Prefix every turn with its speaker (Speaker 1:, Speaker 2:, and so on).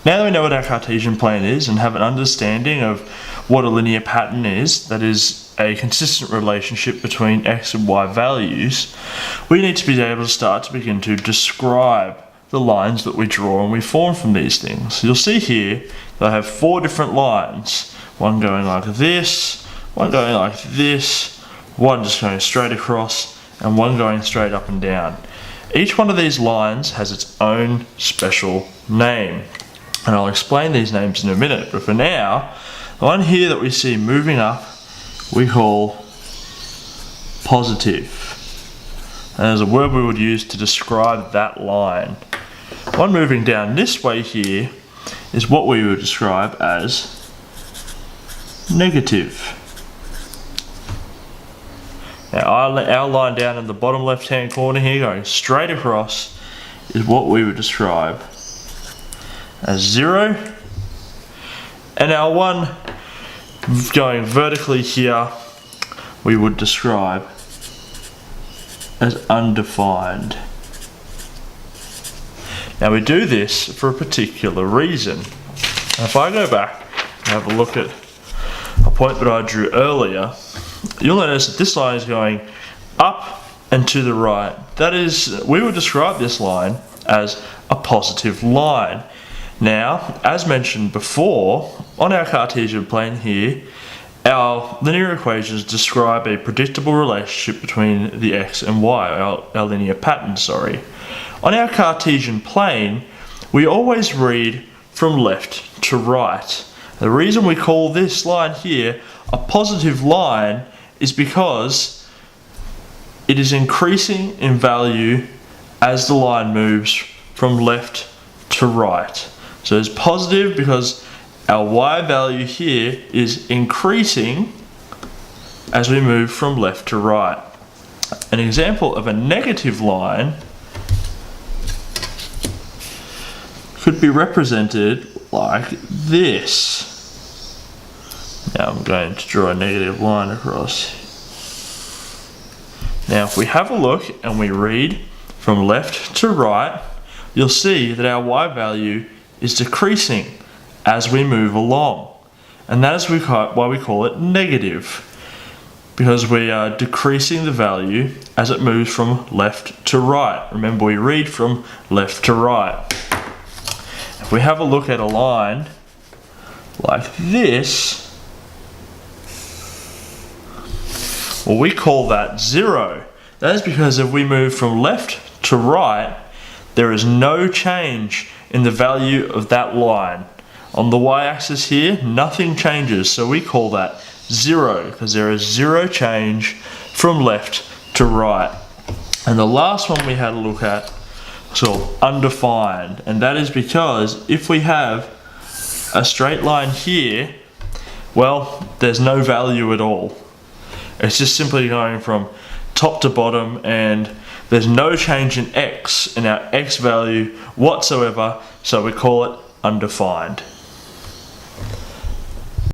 Speaker 1: Now that we know what our Cartesian plane is and have an understanding of what a linear pattern is, that is a consistent relationship between x and y values, we need to be able to begin to describe the lines that we draw and we form from these things. You'll see here that I have 4 different lines, one going like this, one going like this, one just going straight across, and one going straight up and down. Each one of these lines has its own special name, and I'll explain these names in a minute, but for now, the one here that we see moving up we call positive, and there's a word we would use to describe that line. One moving down this way here is what we would describe as negative. Now our line down in the bottom left hand corner here going straight across is what we would describe as 0, and our one going vertically here we would describe as undefined. Now we do this for a particular reason. Now if I go back and have a look at a point that I drew earlier, you'll notice that this line is going up and to the right. That is, we would describe this line as a positive line. Now, as mentioned before, on our Cartesian plane here, our linear equations describe a predictable relationship between the x and y, our linear pattern, sorry. On our Cartesian plane, we always read from left to right. The reason we call this line here a positive line is because it is increasing in value as the line moves from left to right. So it's positive because our y value here is increasing as we move from left to right. An example of a negative line could be represented like this. Now I'm going to draw a negative line across. Now if we have a look and we read from left to right, you'll see that our y value is decreasing as we move along, and that is why we call it negative, because we are decreasing the value as it moves from left to right. Remember, we read from left to right. If we have a look at a line like this, well, we call that 0. That is because if we move from left to right, there is no change in the value of that line. On the y-axis here, nothing changes, so we call that 0, because there is 0 change from left to right. And the last one we had a look at was called undefined, and that is because if we have a straight line here, well, there's no value at all. It's just simply going from top to bottom, and there's no change in x, in our x value whatsoever, so we call it undefined.